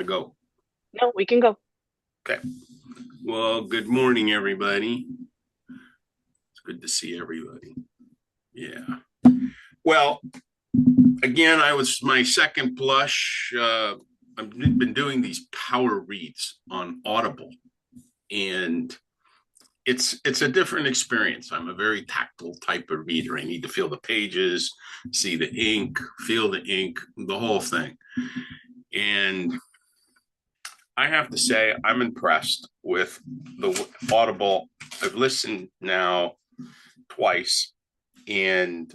Go. No, we can go. Okay. Well, good morning, everybody. It's good to see everybody. Yeah. Well, again, I was my second blush. I've been doing these power reads on Audible, and it's a different experience. I'm a very tactile type of reader. I need to feel the pages, see the ink, feel the ink, the whole thing. And I have to say, I'm impressed with the Audible. I've listened now twice, and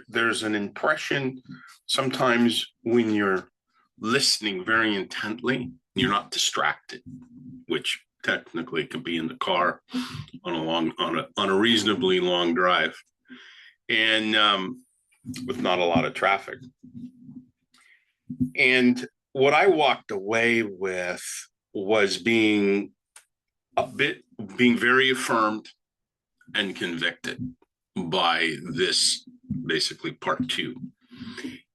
there's an impression sometimes when you're listening very intently, you're not distracted, which technically could be in the car on a reasonably long drive, and with not a lot of traffic. And what I walked away with was being very affirmed and convicted by this, basically part two.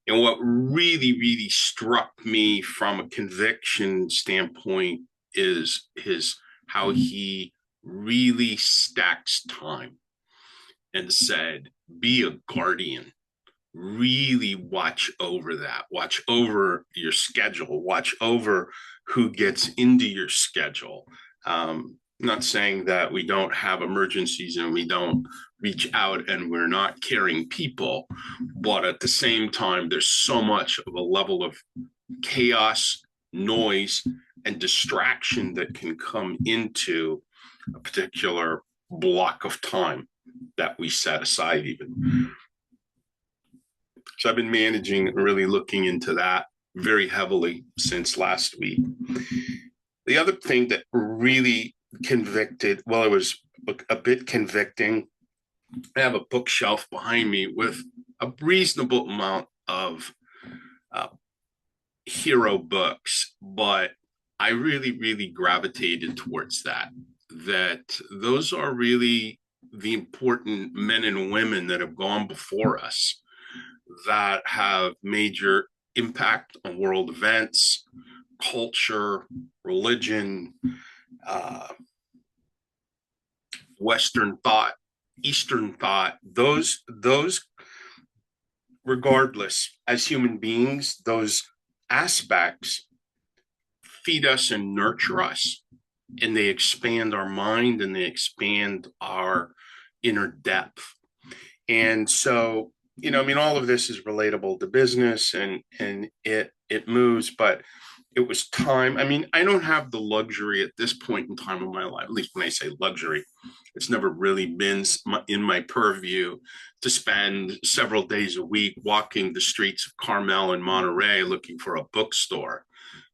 And what really, really struck me from a conviction standpoint is his how he really stacks time and said, be a guardian. Really watch over that. Watch over your schedule. Watch over who gets into your schedule. Not saying that we don't have emergencies and we don't reach out and we're not caring people, but at the same time, there's so much of a level of chaos, noise, and distraction that can come into a particular block of time that we set aside, even. So I've been managing and really looking into that very heavily since last week. The other thing that really convicted, well, it was a bit convicting. I have a bookshelf behind me with a reasonable amount of uh, hero books, but I really, really gravitated towards that. That those are really the important men and women that have gone before us that have major impact on world events, culture, religion, uh, Western thought, Eastern thought. Those, regardless, as human beings, those aspects feed us and nurture us, and they expand our mind and they expand our inner depth. And so, I mean, all of this is relatable to business, and it moves, but it was time. I mean, I don't have the luxury at this point in time of my life, at least when I say luxury, it's never really been in my purview to spend several days a week walking the streets of Carmel and Monterey looking for a bookstore.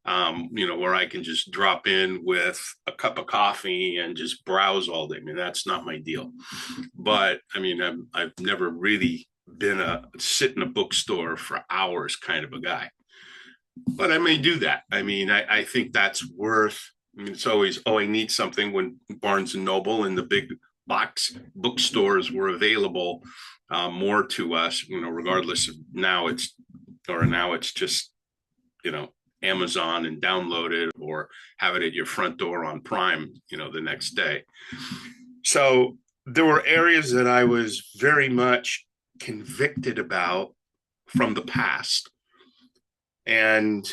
Where I can just drop in with a cup of coffee and just browse all day. I mean, that's not my deal. But I mean, I've never really been a sit in a bookstore for hours kind of a guy, but I may do that. I mean, I think that's worth. I mean, it's always, I need something. When Barnes and Noble and the big box bookstores were available more to us, regardless of now it's just, you know, Amazon and download it or have it at your front door on Prime, the next day. So there were areas that I was very much convicted about from the past and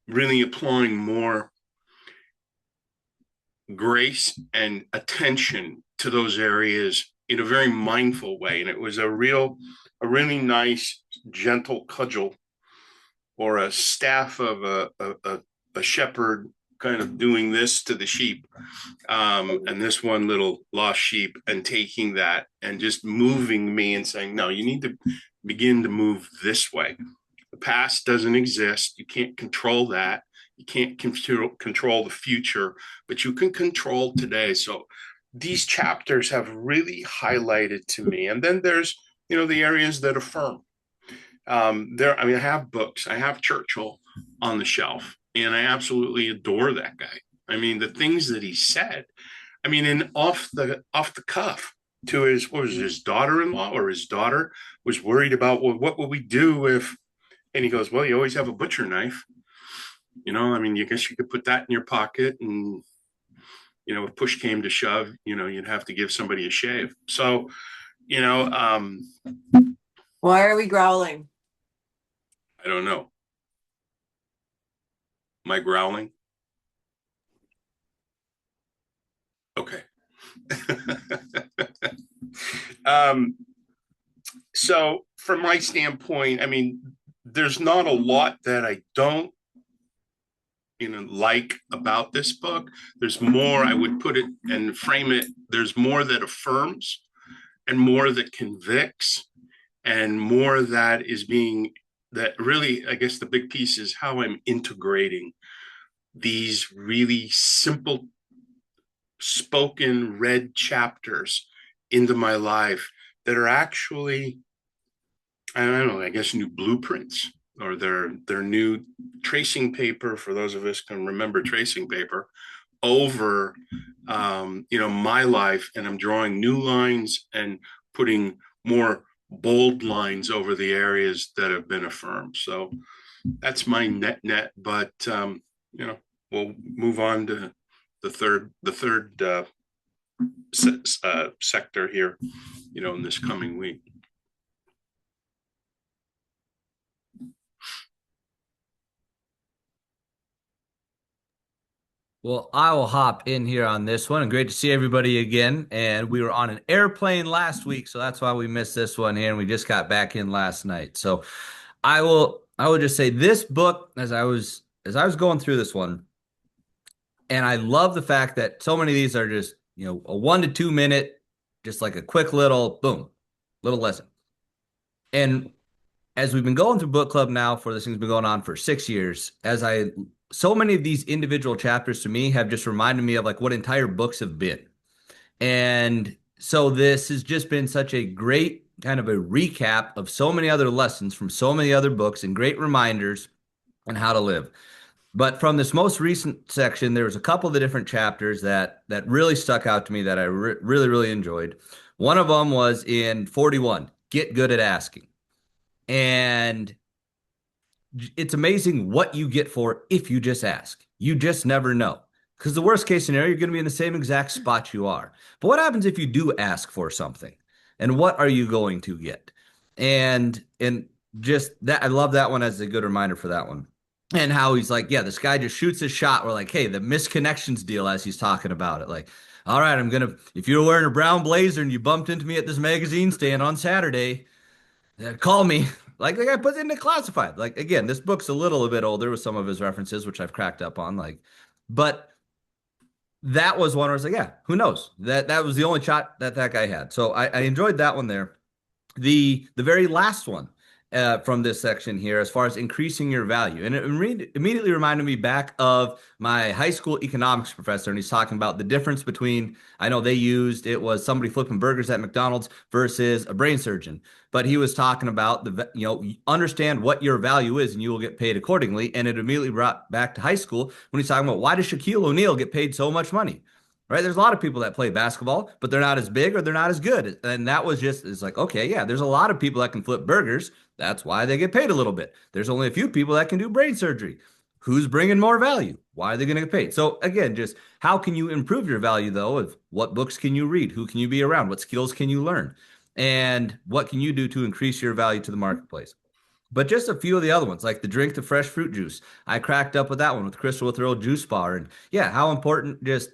really applying more grace and attention to those areas in a very mindful way. And it was a really nice, gentle cudgel or a staff of a shepherd kind of doing this to the sheep, and this one little lost sheep, and taking that and just moving me and saying, no, you need to begin to move this way. The past doesn't exist. You can't control that. You can't control the future, but you can control today. So these chapters have really highlighted to me. And then there's, the areas that affirm. I mean, I have books. I have Churchill on the shelf, and I absolutely adore that guy. I mean, the things that he said. I mean, in off the cuff to his, what was it, his daughter-in-law, or his daughter was worried about, well, what would we do if? And he goes, well, you always have a butcher knife. I mean, you guess you could put that in your pocket, and if push came to shove, you'd have to give somebody a shave. So, you know, um, Why are we growling? I don't know. Am I growling? Okay. um, so, from my standpoint, I mean, there's not a lot that I don't like about this book. There's more, I would put it and frame it, there's more that affirms and more that convicts and more that is being, that really, I guess the big piece is how I'm integrating these really simple spoken read chapters into my life that are actually, I don't know, I guess new blueprints, or their new tracing paper, for those of us can remember tracing paper, over my life, and I'm drawing new lines and putting more bold lines over the areas that have been affirmed. So that's my net, but we'll move on to the third sector here, in this coming week. Well, I will hop in here on this one. And great to see everybody again. And we were on an airplane last week, so that's why we missed this one here. And we just got back in last night. So I will just say this book, as I was going through this one, and I love the fact that so many of these are just, a 1 to 2 minute, just like a quick little boom, little lesson. And as we've been going through book club now, for this thing's been going on for 6 years, so many of these individual chapters to me have just reminded me of like what entire books have been. And so this has just been such a great kind of a recap of so many other lessons from so many other books and great reminders on how to live. But from this most recent section, there was a couple of the different chapters that really stuck out to me that I really, really enjoyed. One of them was in 41, Get Good at Asking. And it's amazing what you get for if you just ask. You just never know. Because the worst case scenario, you're going to be in the same exact spot you are. But what happens if you do ask for something? And what are you going to get? And just that, I love that one as a good reminder for that one. And how he's like, yeah, this guy just shoots his shot. We're like, hey, the misconnections deal, as he's talking about it. Like, all right, if you're wearing a brown blazer and you bumped into me at this magazine stand on Saturday, call me. Like the guy puts it into classified. Like again, this book's a little bit older with some of his references, which I've cracked up on. But that was one where I was like, yeah, who knows? That was the only shot that guy had. So I enjoyed that one there. The very last one from this section here, as far as increasing your value, and it immediately reminded me back of my high school economics professor, and he's talking about the difference between, I know they used, it was somebody flipping burgers at McDonald's versus a brain surgeon, but he was talking about understand what your value is and you will get paid accordingly. And it immediately brought back to high school when he's talking about, why does Shaquille O'Neal get paid so much money? Right? There's a lot of people that play basketball, but they're not as big or they're not as good. And that was just, it's like, okay, yeah, there's a lot of people that can flip burgers. That's why they get paid a little bit. There's only a few people that can do brain surgery. Who's bringing more value? Why are they going to get paid? So again, just how can you improve your value though? Of what books can you read? Who can you be around? What skills can you learn? And what can you do to increase your value to the marketplace? But just a few of the other ones, like the drink the fresh fruit juice. I cracked up with that one with Crystal with her old juice bar. And yeah, how important just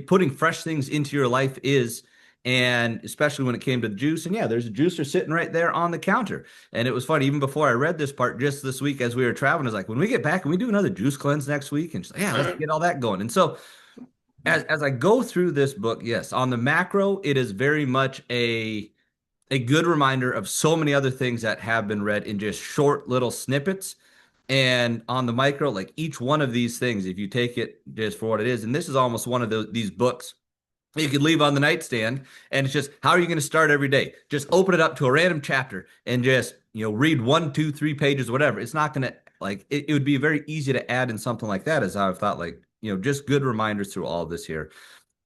putting fresh things into your life is. And especially when it came to juice. And yeah, there's a juicer sitting right there on the counter. And it was funny, even before I read this part, just this week as we were traveling, is like, when we get back, can we do another juice cleanse next week? And she's like, yeah, let's get all that going. And so as I go through this book, yes, on the macro, it is very much a good reminder of so many other things that have been read in just short little snippets. And on the micro, like each one of these things, if you take it just for what it is, and this is almost one of these books you could leave on the nightstand, and it's just, how are you going to start every day? Just open it up to a random chapter and just, read 1, 2, 3 pages, whatever. It's not going to, like, it would be very easy to add in something like that, as I've thought, like, just good reminders through all of this here.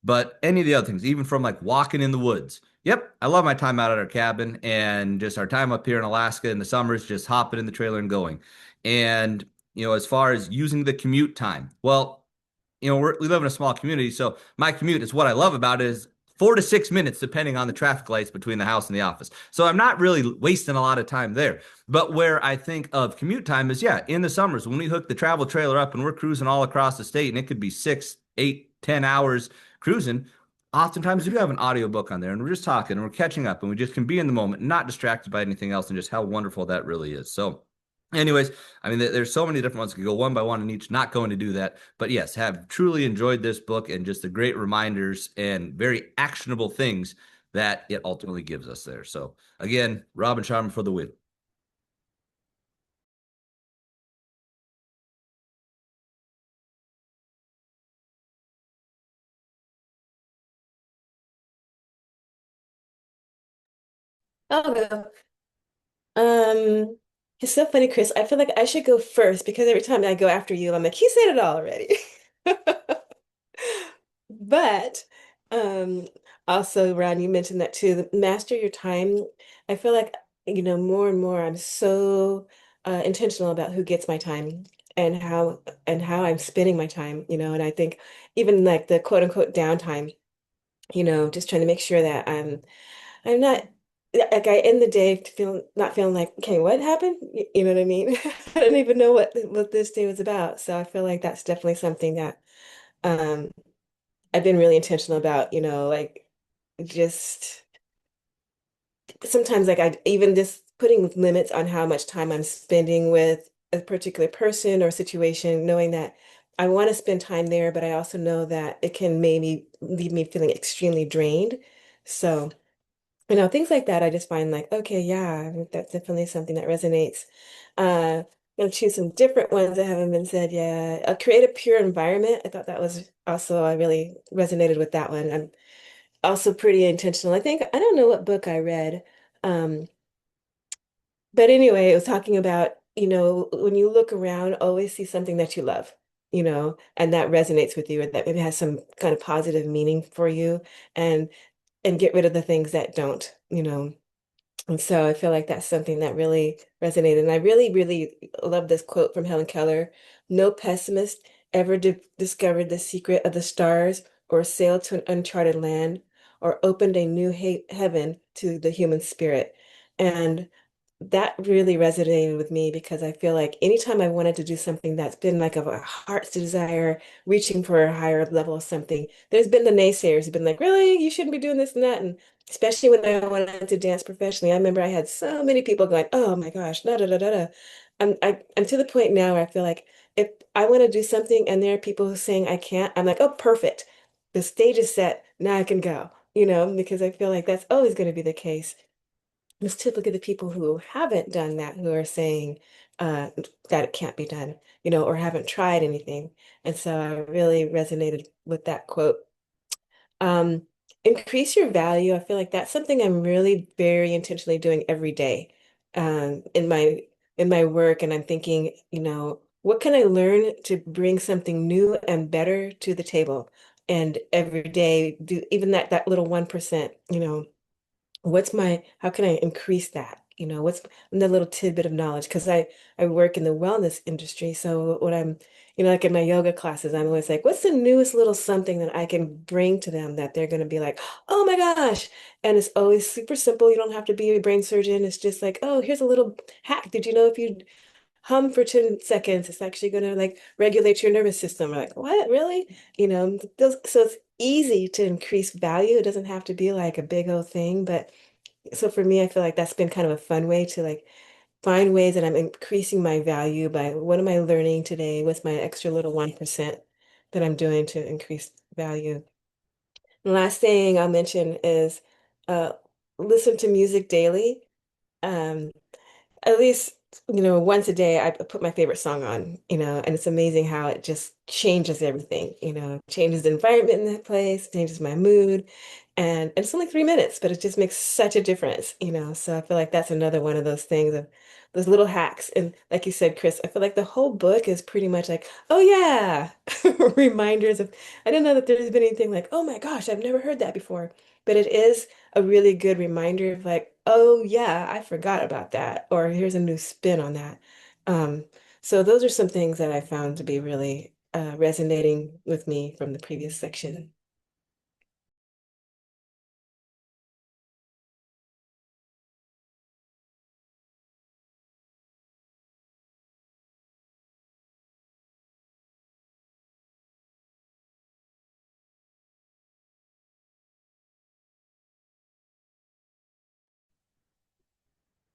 But any of the other things, even from like walking in the woods. Yep, I love my time out at our cabin and just our time up here in Alaska in the summers, just hopping in the trailer and going. And as far as using the commute time. Well, we live in a small community, so my commute is what I love about it is 4 to 6 minutes, depending on the traffic lights between the house and the office. So I'm not really wasting a lot of time there. But where I think of commute time is, yeah, in the summers when we hook the travel trailer up and we're cruising all across the state, and it could be 6, 8, 10 hours cruising. Oftentimes we do have an audiobook on there, and we're just talking and we're catching up, and we just can be in the moment, not distracted by anything else, and just how wonderful that really is. So, anyways, I mean, there's so many different ones. We could go one by one in each. Not going to do that, but yes, have truly enjoyed this book and just the great reminders and very actionable things that it ultimately gives us there. So again, Rob and Sharma for the win. I'll go. Um, it's so funny, Chris. I feel like I should go first because every time I go after you, I'm like, he said it all already. But um, also, Ron, you mentioned that too. Master your time. I feel like, more and more I'm so intentional about who gets my time and how I'm spending my time, and I think even like the quote unquote downtime, just trying to make sure that I'm not like I end the day not feeling like, okay, what happened? You know what I mean? I don't even know what this day was about. So I feel like that's definitely something that um I've been really intentional about, like just sometimes like I even just putting limits on how much time I'm spending with a particular person or situation, knowing that I want to spend time there, but I also know that it can maybe leave me feeling extremely drained. So things like that, I just find like, okay, yeah, that's definitely something that resonates. I'm gonna choose some different ones that haven't been said yet. Create a pure environment. I thought that was also, I really resonated with that one. I'm also pretty intentional. I don't know what book I read. Um, but anyway, it was talking about, when you look around, always see something that you love, and that resonates with you, or that maybe has some kind of positive meaning for you, and get rid of the things that don't. And so I feel like that's something that really resonated. And I really, really love this quote from Helen Keller. No pessimist ever discovered the secret of the stars or sailed to an uncharted land or opened a new heaven to the human spirit. And that really resonated with me because I feel like anytime I wanted to do something that's been like of a heart's desire, reaching for a higher level of something, there's been the naysayers who've been like, really, you shouldn't be doing this and that. And especially when I wanted to dance professionally, I remember I had so many people going, oh my gosh, da da da da da. I'm to the point now where I feel like if I want to do something and there are people who are saying I can't, I'm like, oh, perfect. The stage is set. Now I can go, because I feel like that's always going to be the case. It's typically the people who haven't done that who are saying that it can't be done, or haven't tried anything. And so I really resonated with that quote. Um, Increase your value. I feel like that's something I'm really very intentionally doing every day in my work. And I'm thinking, what can I learn to bring something new and better to the table? And every day do even that little 1%, how can I increase that? What's the little tidbit of knowledge? Because I work in the wellness industry. So when I'm, like in my yoga classes, I'm always like, what's the newest little something that I can bring to them that they're going to be like, oh my gosh. And it's always super simple. You don't have to be a brain surgeon. It's just like, oh, here's a little hack. Did you know if you hum for 10 seconds, it's actually going to like regulate your nervous system? We're like, what, really? So it's easy to increase value. It doesn't have to be like a big old thing, but so for me, I feel like that's been kind of a fun way to like find ways that I'm increasing my value by what am I learning today? What's my extra little 1% that I'm doing to increase value? The last thing I'll mention is uh, listen to music daily. Um, at least, once a day, I put my favorite song on, and it's amazing how it just changes everything, changes the environment in that place, changes my mood. And it's only 3 minutes, but it just makes such a difference, So I feel like that's another one of those things of those little hacks. And like you said, Chris, I feel like the whole book is pretty much like, oh yeah, reminders of, I didn't know that there's been anything like, oh my gosh, I've never heard that before. But it is a really good reminder of like, oh yeah, I forgot about that, or here's a new spin on that. Um, So those are some things that I found to be really resonating with me from the previous section.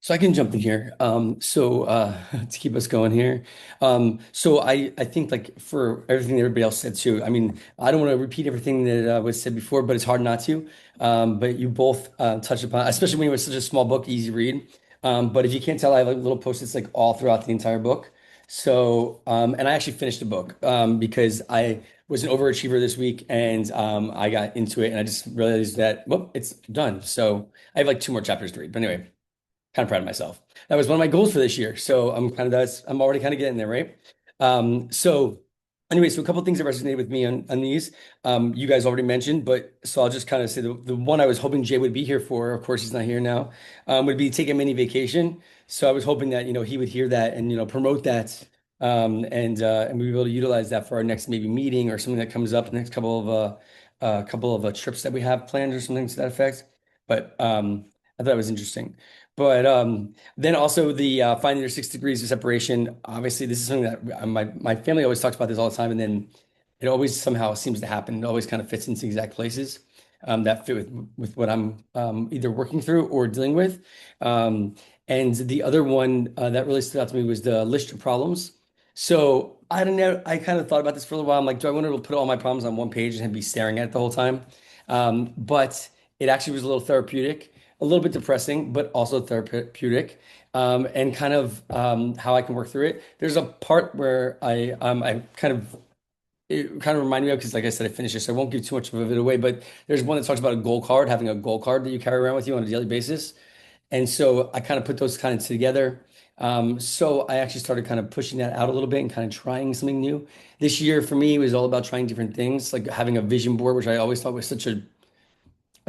So I can jump in here. To keep us going here. I think like for everything that everybody else said too. I mean, I don't want to repeat everything that was said before, but it's hard not to. But you both touched upon, especially when it was such a small book, easy read. But if you can't tell, I have like little post-its like all throughout the entire book. And I actually finished the book because I was an overachiever this week and I got into it and I just realized that, well, it's done. So I have like two more chapters to read. But anyway, kind of proud of myself. That was one of my goals for this year. So I'm already kind of getting there, right? So anyway, so a couple of things that resonated with me on these. You guys already mentioned, but so I'll just kind of say the one I was hoping Jay would be here for, of course he's not here now, would be take a mini vacation. So I was hoping that, he would hear that and, promote that. And we'd be able to utilize that for our next maybe meeting or something that comes up the next couple of trips that we have planned or something to that effect. But I thought it was interesting. But then also the finding your 6 degrees of separation. Obviously, this is something that my family always talks about this all the time, and then it always somehow seems to happen. It always kind of fits into exact places that fit with what I'm either working through or dealing with. And the other one that really stood out to me was the list of problems. So I don't know. I kind of thought about this for a little while. I'm like, do I want to put all my problems on one page and be staring at it the whole time? But it actually was a little therapeutic, a little bit depressing, but also therapeutic, and kind of how I can work through it. There's a part where I kind of it kind of reminded me of because, like I said, I finished it, so I won't give too much of it away. But there's one that talks about a goal card, having a goal card that you carry around with you on a daily basis. And so I kind of put those kind of together. So I actually started kind of pushing that out a little bit and kind of trying something new. This year for me was all about trying different things, like having a vision board, which I always thought was such a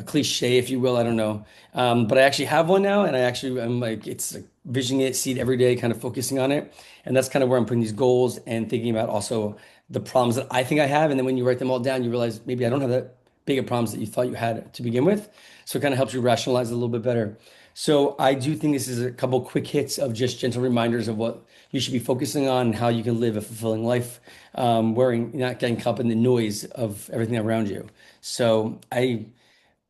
cliche, if you will. I don't know. But I actually have one now, and I'm like, it's like visioning it, see it every day, kind of focusing on it. And that's kind of where I'm putting these goals and thinking about also the problems that I think I have. And then when you write them all down, you realize maybe I don't have that big of problems that you thought you had to begin with. So it kind of helps you rationalize it a little bit better. So I do think this is a couple quick hits of just gentle reminders of what you should be focusing on and how you can live a fulfilling life, not getting caught up in the noise of everything around you. So I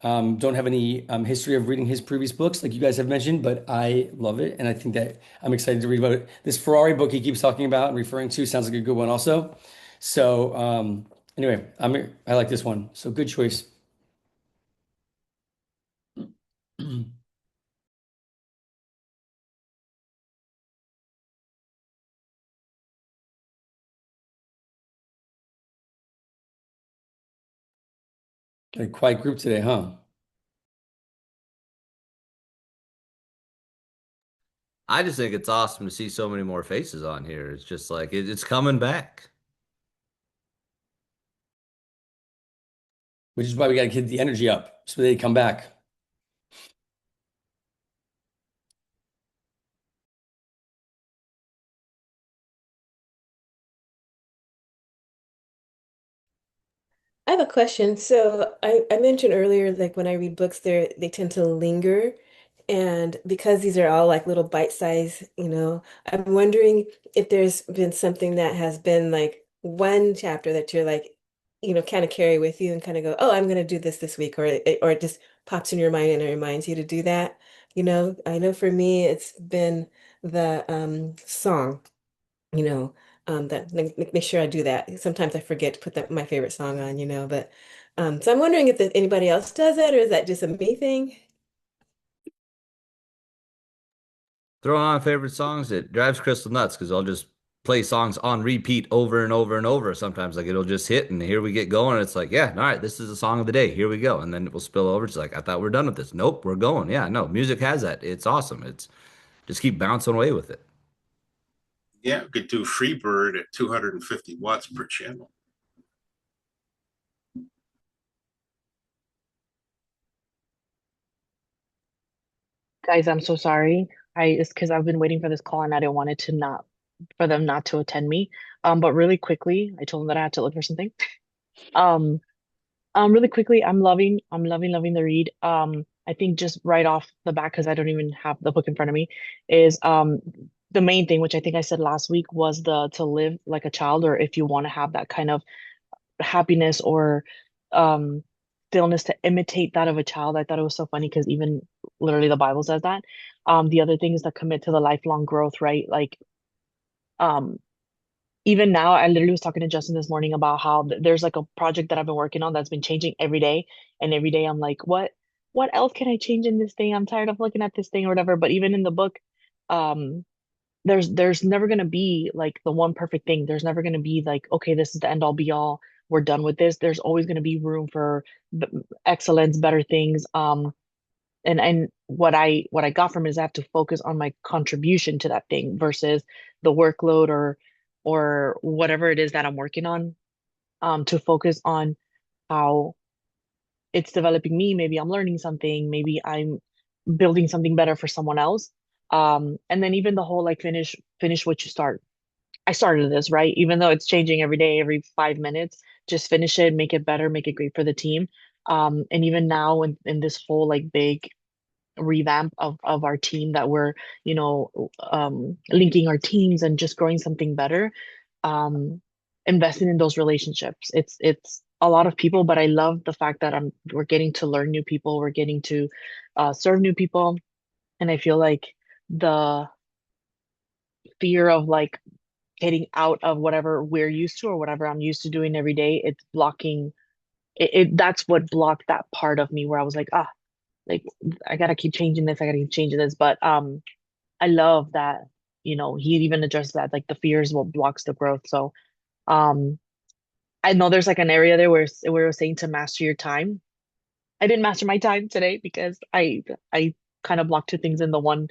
don't have any history of reading his previous books, like you guys have mentioned, but I love it, and I think that I'm excited to read about it. This Ferrari book he keeps talking about and referring to sounds like a good one, also. So anyway, I like this one. So good choice. Got a quiet group today, huh? I just think it's awesome to see so many more faces on here. It's just like it's coming back. Which is why we got to get the energy up so they come back. I have a question. So I mentioned earlier, like when I read books, they tend to linger. And because these are all like little bite size, I'm wondering if there's been something that has been like one chapter that you're like, kind of carry with you and kind of go, oh, I'm going to do this week, or it just pops in your mind and it reminds you to do that. I know for me, it's been the song you know, that make sure I do that. Sometimes I forget to put my favorite song on, but so I'm wondering if anybody else does that or is that just a me thing? Throwing on favorite songs, it drives Crystal nuts because I'll just play songs on repeat over and over and over. Sometimes like it'll just hit and here we get going. It's like, yeah, all right, this is the song of the day. Here we go. And then it will spill over. It's like, I thought we're done with this. Nope, we're going. Yeah, no, music has that. It's awesome. It's just keep bouncing away with it. Yeah, we could do Freebird at 250 watts per channel. Guys, I'm so sorry. It's because I've been waiting for this call and I didn't want it to not for them not to attend me. But really quickly, I told them that I had to look for something. Um, really quickly, I'm loving the read. I think just right off the bat, because I don't even have the book in front of me, is the main thing, which I think I said last week, was the to live like a child, or if you want to have that kind of happiness or um stillness to imitate that of a child. I thought it was so funny because even literally the Bible says that. The other thing is to commit to the lifelong growth, right? Like um even now, I literally was talking to Justin this morning about how there's like a project that I've been working on that's been changing every day. And every day I'm like, what else can I change in this thing? I'm tired of looking at this thing or whatever. But even in the book, um, there's never gonna be like the one perfect thing. There's never gonna be like, okay, this is the end all be all. We're done with this. There's always gonna be room for b- excellence, better things. And what I got from it is I have to focus on my contribution to that thing versus the workload or whatever it is that I'm working on, to focus on how it's developing me. Maybe I'm learning something, maybe I'm building something better for someone else. And then even the whole like finish what you start. I started this, right? Even though it's changing every day, every 5 minutes, just finish it, make it better, make it great for the team. And even now in this whole like big revamp of our team that we're linking our teams and just growing something better, um investing in those relationships. It's a lot of people, but I love the fact that we're getting to learn new people, we're getting to serve new people. And I feel like the fear of like getting out of whatever we're used to or whatever I'm used to doing every day, it's blocking it. That's what blocked that part of me where I was like I gotta keep changing this, I gotta keep changing this. But I love that, he even addressed that, like the fear is what blocks the growth. So um I know there's like an area there where we're saying to master your time. I didn't master my time today because I kind of blocked two things in the one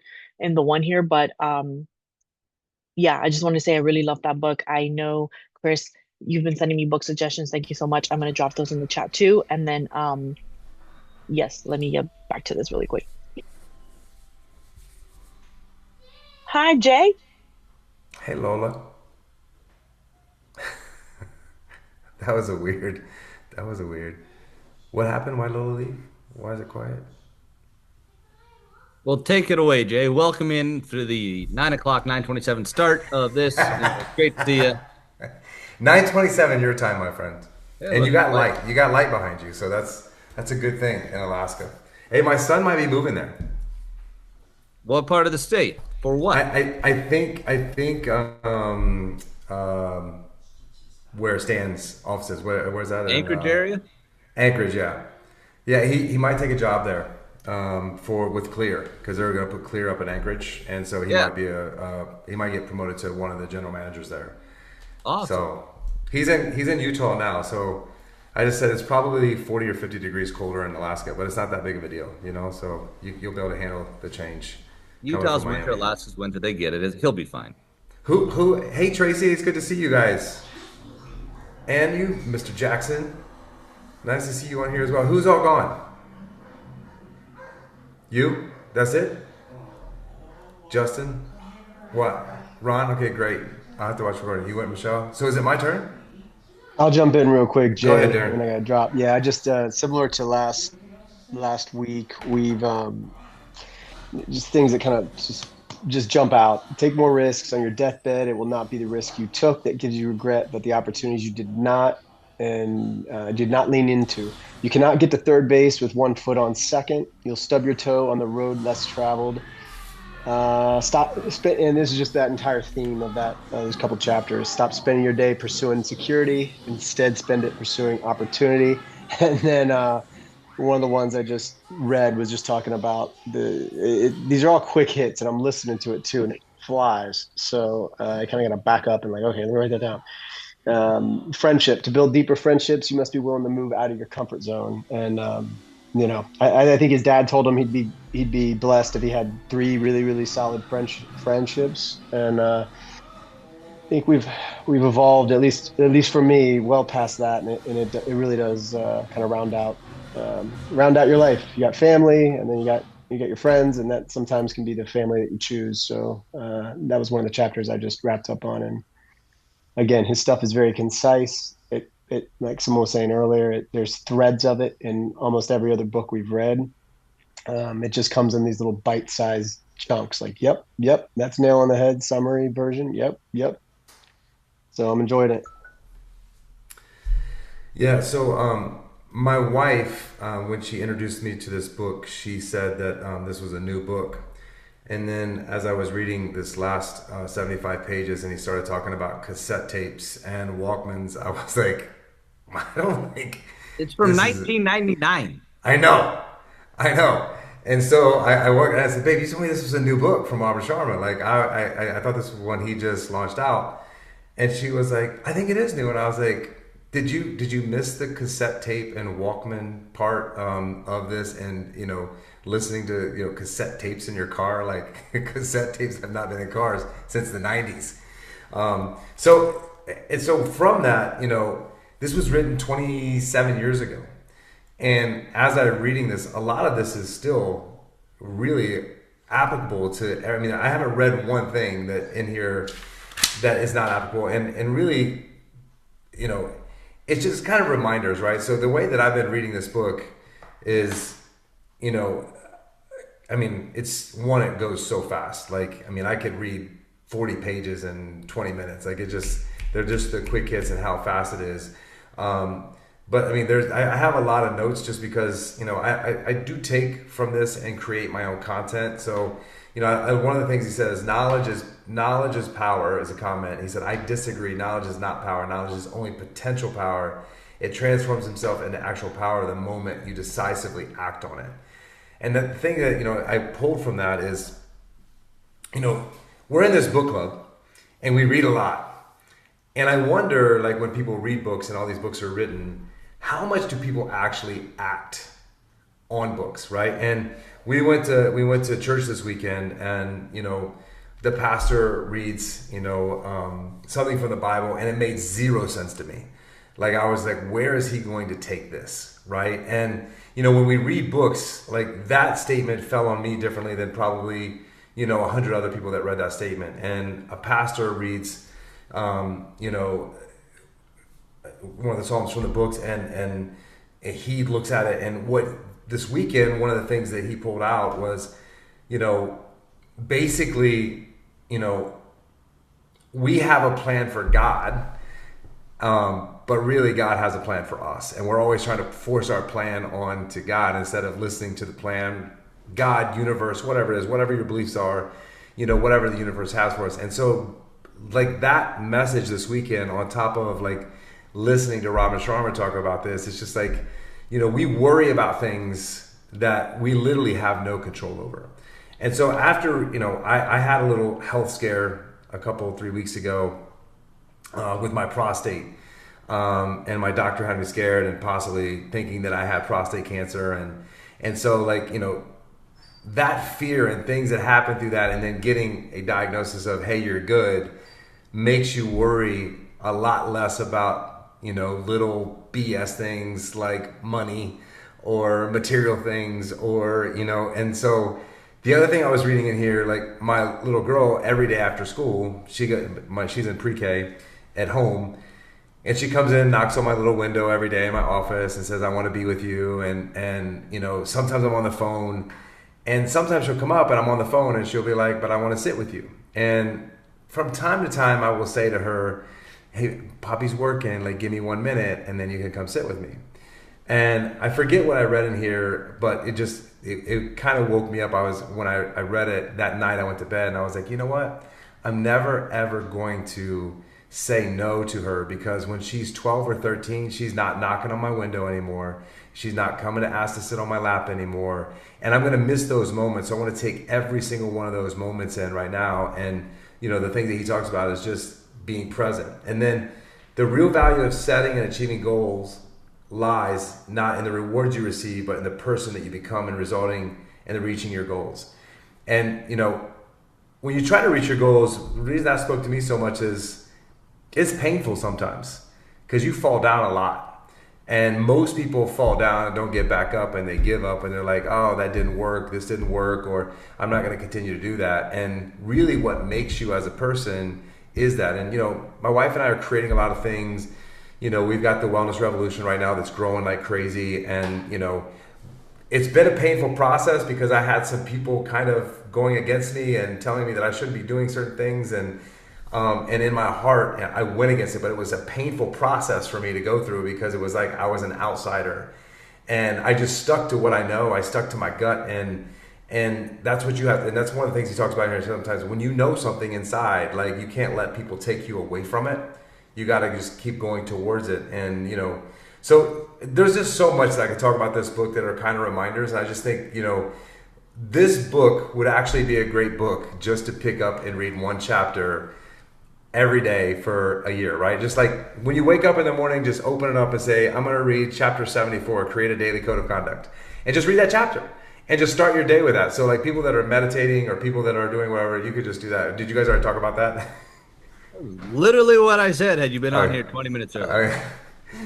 here. But yeah, I just want to say I really love that book. I know, Chris, you've been sending me book suggestions. Thank you so much. I'm gonna drop those in the chat too. And then yes, let me get back to this really quick. Hi, Jay. Hey Lola, that was a weird. That was a weird. What happened? Why Lola leave? Why is it quiet? Well, take it away, Jay. Welcome in for the 9 o'clock, 9:27 start of this. Great to see you. 9:27 your time, my friend. Yeah, And you looking got like light. You got light behind you, so that's a good thing in Alaska. Hey, my son might be moving there. what part of the state? For I what? I think where Stan's office is. Where's that in Anchorage area? Anchorage? Yeah, yeah. He might take a job there for with Clear because they're going to put Clear up in Anchorage, and so he Yeah. might be he might get promoted to one of the general managers there. Awesome. So he's in Utah now. So I just said it's probably 40 or 50 degrees colder in Alaska, but it's not that big of a deal, you know. So you'll be able to handle the change coming Utah's from winter, Miami. Alaska's winter. They get it. He'll be fine. Who? Hey Tracy, it's good to see you guys, and you, Mr. Jackson. Nice to see you on here as well. Who's all gone? You? That's it? Justin? What? Ron? Okay, great. I'll have to watch recording. You went, Michelle. So is it my turn? I'll jump in real quick, Go ahead, Jay, Darren. and I gotta drop. Yeah, I just similar to last week, we've just things that kind of just jump out. Take more risks on your deathbed. It will not be the risk you took that gives you regret, but the opportunities you did not lean into. You cannot get to third base with one foot on second. You'll stub your toe on the road less traveled. And this is just that entire theme of that those couple chapters. Stop spending your day pursuing insecurity, instead spend it pursuing opportunity. And then one of the ones I just read was just talking about these are all quick hits, and I'm listening to it too, and it flies. So I kind of got to back up and like, okay, let me write that down. Friendship. To build deeper friendships, you must be willing to move out of your comfort zone. And I think his dad told him he'd be blessed if he had three really really solid friendships. And I think we've evolved at least for me well past that, and it really does kind of round out your life. You got family, and then you got you got your friends, and that sometimes can be the family that you choose. So that was one of the chapters I just wrapped up on. And again, his stuff is very concise. It like someone was saying earlier, there's threads of it in almost every other book we've read. It just comes in these little bite-sized chunks. Like, yep, that's nail on the head summary version. Yep. So I'm enjoying it. Yeah, so my wife, when she introduced me to this book, she said that this was a new book. And then as I was reading this last 75 pages and he started talking about cassette tapes and Walkmans, I was like, I don't think It's from this 1999. I know. And so I worked and I said, babe, you told me this was a new book from Albom Sharma. Like I thought this was one he just launched out. And she was like, I think it is new. And I was like, did you miss the cassette tape and Walkman part of this, and listening to cassette tapes in your car? Like cassette tapes have not been in cars since the 90s. So from that, this was written 27 years ago, and as I'm reading this, a lot of this is still really applicable to. I mean, I haven't read one thing that in here that is not applicable, and really, it's just kind of reminders, right? So the way that I've been reading this book is, I mean, it goes so fast. Like, I mean, I could read 40 pages in 20 minutes. Like they're just the quick hits and how fast it is. But I mean, I have a lot of notes just because, I do take from this and create my own content. So, one of the things he says, knowledge is power, is a comment. He said, I disagree. Knowledge is not power. Knowledge is only potential power. It transforms himself into actual power the moment you decisively act on it. And the thing that, I pulled from that is, we're in this book club and we read a lot. And I wonder, like, when people read books and all these books are written, how much do people actually act on books, right? And we went to church this weekend, and the pastor reads something from the Bible, and it made zero sense to me. Like, I was like, where is he going to take this, right? And when we read books, like, that statement fell on me differently than probably 100 other people that read that statement. And a pastor reads one of the Psalms from the books, and he looks at it, and what this weekend, one of the things that he pulled out was, basically, we have a plan for God, but really God has a plan for us, and we're always trying to force our plan on to God instead of listening to the plan, God, universe, whatever it is, whatever your beliefs are, whatever the universe has for us. And so, like, that message this weekend, on top of like listening to Albom Sharma talk about this, it's just like, we worry about things that we literally have no control over. And so after, I had a little health scare 3 weeks ago with my prostate. And my doctor had me scared and possibly thinking that I had prostate cancer. And so, like, that fear and things that happen through that, and then getting a diagnosis of, hey, you're good, makes you worry a lot less about, little BS things like money or material things, or, and so the other thing I was reading in here, like, my little girl, every day after school, she's in pre-K at home, and she comes in, knocks on my little window every day in my office and says, I want to be with you. And sometimes I'm on the phone, and sometimes she'll come up and I'm on the phone and she'll be like, but I want to sit with you. And from time to time, I will say to her, hey, Poppy's working, like, give me 1 minute and then you can come sit with me. And I forget what I read in here, but it kind of woke me up. When I read it that night, I went to bed and I was like, you know what? I'm never, ever going to say no to her, because when she's 12 or 13, she's not knocking on my window anymore. She's not coming to ask to sit on my lap anymore. And I'm going to miss those moments. So I want to take every single one of those moments in right now. And, the thing that he talks about is just being present. And then the real value of setting and achieving goals lies not in the rewards you receive, but in the person that you become and resulting in reaching your goals. And, when you try to reach your goals, the reason that spoke to me so much is it's painful sometimes, because you fall down a lot. And most people fall down and don't get back up, and they give up, and they're like, oh, that didn't work, this didn't work, or I'm not going to continue to do that. And really what makes you as a person is that. And, my wife and I are creating a lot of things. We've got the wellness revolution right now that's growing like crazy. And, it's been a painful process because I had some people kind of going against me and telling me that I shouldn't be doing certain things. And in my heart, I went against it, but it was a painful process for me to go through because it was like I was an outsider. And I just stuck to what I know. I stuck to my gut, and that's what you have. And that's one of the things he talks about here sometimes. When you know something inside, like, you can't let people take you away from it. You got to just keep going towards it. And, so there's just so much that I could talk about this book that are kind of reminders. And I just think, this book would actually be a great book just to pick up and read one chapter every day for a year, right? Just like when you wake up in the morning, just open it up and say, I'm going to read chapter 74, create a daily code of conduct, and just read that chapter and just start your day with that. So like people that are meditating or people that are doing whatever, you could just do that. Did you guys already talk about that? Literally what I said had you been on here 20 minutes early.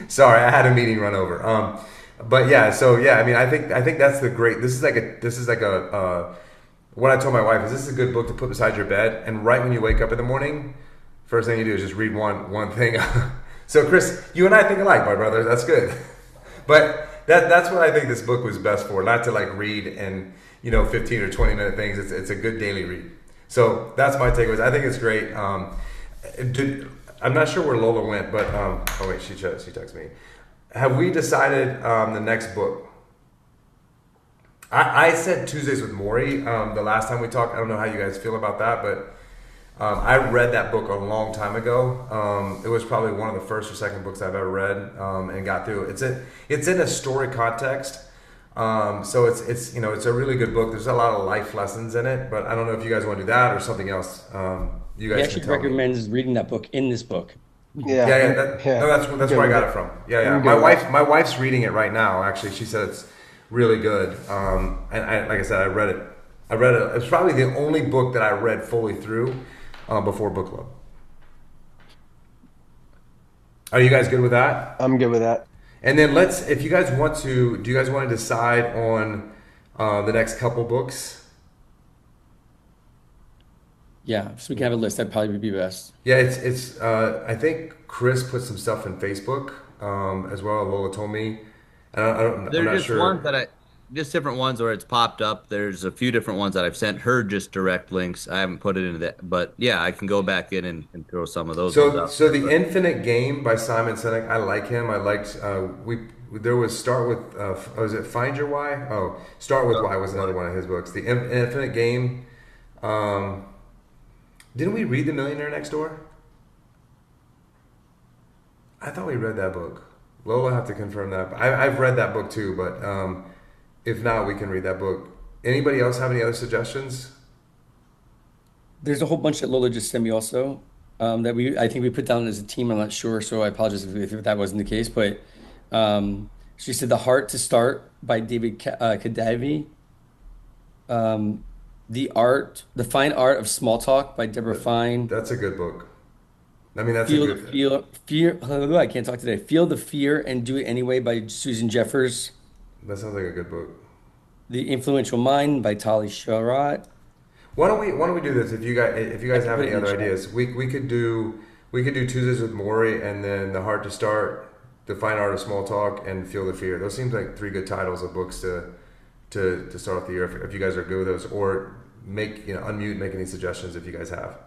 Sorry, I had a meeting run over. But yeah, so yeah, I mean, I think that's this is like a what I told my wife is this is a good book to put beside your bed, and right when you wake up in the morning, first thing you do is just read one thing. So Chris, you and I think alike, my brother. That's good. But that's what I think this book was best for, not to like read and 15 or 20 minute things. It's a good daily read. So that's my takeaways. I think it's great. I'm not sure where Lola went, but oh wait, she texted me. Have we decided the next book? I said Tuesdays with Morrie the last time we talked. I don't know how you guys feel about that, but I read that book a long time ago. It was probably one of the first or second books I've ever read and got through. It's in a story context, so it's a really good book. There's a lot of life lessons in it, but I don't know if you guys want to do that or something else. You guys He actually recommends reading that book in this book. Yeah. No, that's where I got it from. Yeah. My wife's reading it right now. Actually, she said it's really good. And like I said, I read it. It's probably the only book that I read fully through before book club. Are you guys good with that? I'm good with that. And then if you guys want to, do you guys want to decide on the next couple books? Yeah, so we can have a list. That'd probably be best. Yeah, it's. I think Chris put some stuff in Facebook as well. Lola told me. I'm There's not just sure. ones that just different ones where it's popped up. There's a few different ones that I've sent her just direct links. I haven't put it into that, but yeah, I can go back in and throw some of those ones up. So the Infinite Game by Simon Sinek. I like him. I liked. There was Start with. Was it Find Your Why? Oh, Start with Why was another one of his books. The Infinite Game. Didn't we read The Millionaire Next Door? I thought we read that book. Lola have to confirm that. I've read that book too, but if not, we can read that book. Anybody else have any other suggestions? There's a whole bunch that Lola just sent me also that I think we put down as a team. I'm not sure, so I apologize if that wasn't the case. But she said The Heart to Start by David Kadavy. The Fine Art of Small Talk by Debra Fine. That's a good book. I mean, that's Fear. I can't talk today. Feel the Fear and Do It Anyway by Susan Jeffers. That sounds like a good book. The Influential Mind by Tali Sharot. Why don't we do this? If you guys have any other ideas, we could do Tuesdays with Morrie, and then The Heart to Start, The Fine Art of Small Talk, and Feel the Fear. Those seems like three good titles of books to start off the year. If you guys are good with those, or unmute, make any suggestions if you guys have.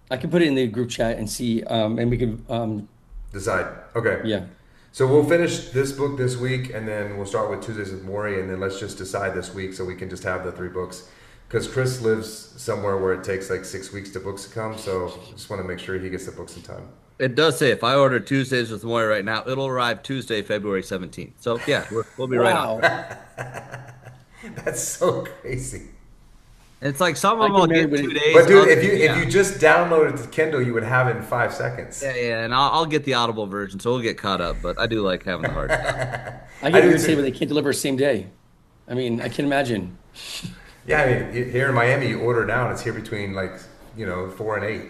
I can put it in the group chat and see, and we can decide. Okay. Yeah. So we'll finish this book this week, and then we'll start with Tuesdays with Morrie, and then let's just decide this week so we can just have the three books. Because Chris lives somewhere where it takes like 6 weeks to books to come, so just want to make sure he gets the books in time. It does say if I order Tuesdays with Morrie right now, it'll arrive Tuesday, February 17th. So yeah, we'll be right on. That's so crazy. It's like some of them will get 2 days. But dude, if you just downloaded the Kindle, you would have it in 5 seconds. Yeah, and I'll get the Audible version, so we'll get caught up. But I do like having the hard copy. I get to say when they can't deliver same day. I mean, I can imagine. Yeah, I mean, here in Miami, you order down, it's here between 4 and 8.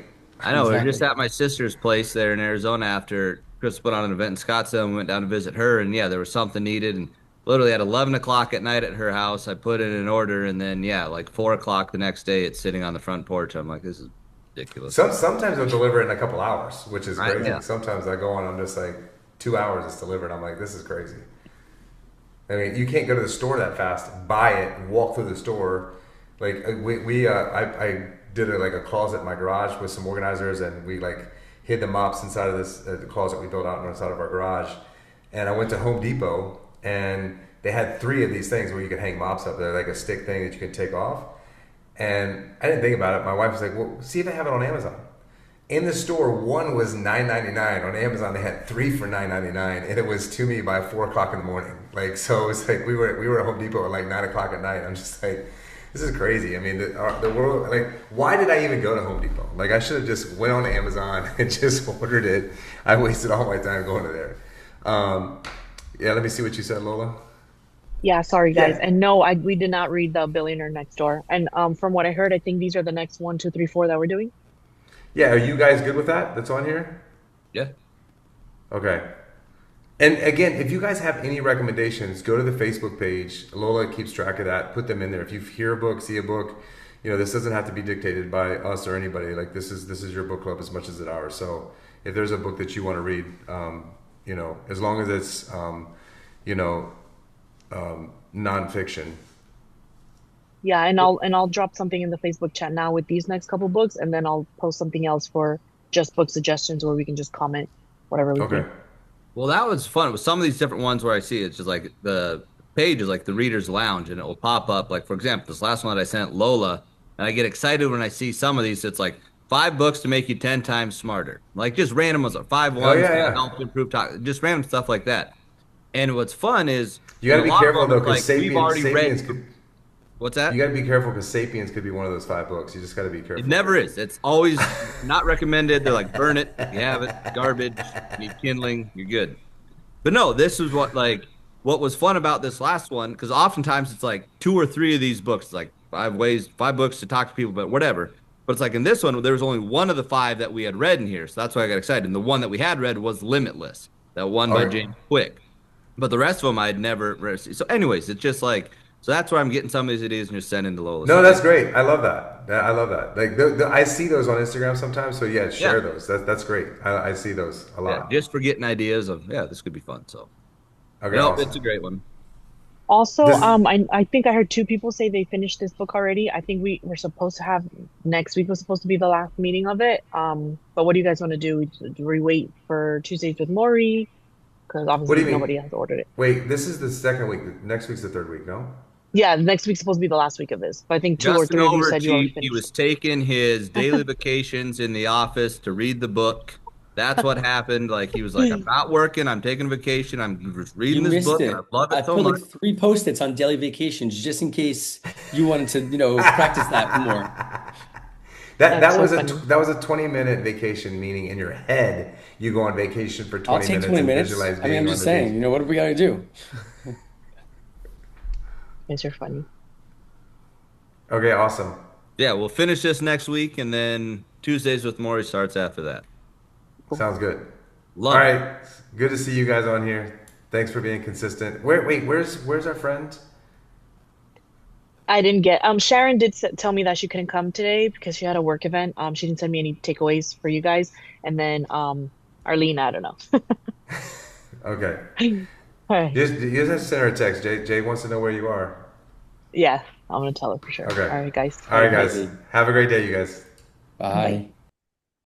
I know. Exactly. We were just at my sister's place there in Arizona after Chris put on an event in Scottsdale and we went down to visit her. And yeah, there was something needed. And literally at 11 o'clock at night at her house, I put in an order. And then, yeah, like 4 o'clock the next day, it's sitting on the front porch. I'm like, this is ridiculous. Sometimes they'll deliver it in a couple hours, which is Right, crazy. yeah. Sometimes I go on, I'm just like 2 hours it's delivered. I'm like, this is crazy. I mean, you can't go to the store that fast, buy it, walk through the store. Like I did like a closet in my garage with some organizers, and we like hid the mops inside of this the closet we built out inside of our garage. And I went to Home Depot, and they had 3 of these things where you could hang mops up there, like a stick thing that you could take off. And I didn't think about it. My wife was like, "Well, see if I have it on Amazon." In the store, one was $9.99. On Amazon, they had 3 for $9.99, and it was to me by 4 o'clock in the morning. Like, so it was like we were at Home Depot at like 9 o'clock at night. I'm just like, this is crazy. I mean, the world. Like, why did I even go to Home Depot? Like, I should have just went on Amazon and just ordered it. I wasted all my time going to there. Yeah, let me see what you said, Lola. Yeah, sorry guys. Yeah. And no, we did not read the Billionaire Next Door. And from what I heard, I think these are the next 1, 2, 3, 4 that we're doing. Yeah, are you guys good with that? That's on here? Yeah. Okay. And again, if you guys have any recommendations, go to the Facebook page. Lola keeps track of that. Put them in there. If you hear a book, see a book, this doesn't have to be dictated by us or anybody. Like this is your book club as much as it's ours. So if there's a book that you want to read, as long as it's, nonfiction. Yeah, and I'll drop something in the Facebook chat now with these next couple books, and then I'll post something else for just book suggestions where we can just comment whatever we Okay. think. Well, that was fun. With some of these different ones where I see it's just like the page is like the reader's lounge, and it will pop up. Like, for example, this last one that I sent Lola, and I get excited when I see some of these. It's like 5 books to make you 10 times smarter. Like just random ones, like 5 ones yeah, to yeah. help improve talk, just random stuff like that. And what's fun is You got to a be lot of careful them, though, because like, we've already Sapiens read. could. What's that? You got to be careful because Sapiens could be one of those 5 books. You just got to be careful. It never is. It's always not recommended. They're like, burn it. You have it. Garbage. You need kindling. You're good. But no, this is what was fun about this last one, because oftentimes it's like 2 or 3 of these books, like 5 books to talk to people, but whatever. But it's like in this one, there was only one of the 5 that we had read in here, so that's why I got excited. And the one that we had read was Limitless, that one by James Quick. But the rest of them I had never read. So anyways, it's just like, so that's where I'm getting some of these ideas and just sending to Lola. No, that's great. I love that. I love that. Like I see those on Instagram sometimes. So yeah, share those. That's great. I see those a lot. Yeah, just for getting ideas of this could be fun. So Okay, no, awesome. it's a great one. Also, I think I heard 2 people say they finished this book already. I think we're supposed to have next week was supposed to be the last meeting of it. But what do you guys want to do? Do we wait for Tuesdays with Morrie? Because What do obviously you mean? nobody has ordered it. Wait, this is the second week. Next week's the 3rd week, no? Yeah, next week's supposed to be the last week of this. But I think 2 or Justin 3 of you said you already overachieved. He finished. was taking his daily vacations in the office to read the book. That's what happened. Like he was like, I'm not working. I'm taking a vacation. I'm just You reading this missed book. it. And I love I it so put much. like 3 post-its on daily vacations just in case you wanted to, practice that more. That That's was so a funny. that was a 20-minute vacation, meaning in your head you go on vacation for I'll 20 take minutes 20 and minutes. visualize I being mean, I'm on just the saying, beach. what do we got to do? You guys are funny. Okay, awesome. Yeah, we'll finish this next week, and then Tuesdays with Morrie starts after that. Sounds good. Love All it. right, good to see you guys on here. Thanks for being consistent. Where's our friend? I didn't get Sharon did tell me that she couldn't come today because she had a work event. She didn't send me any takeaways for you guys. And then Arlene, I don't know. Okay. All right. You just have to send her a text. Jay wants to know where you are. Yeah, I'm gonna tell her for sure. Okay. All right, guys. All right, guys. Have a great day, you guys. Bye.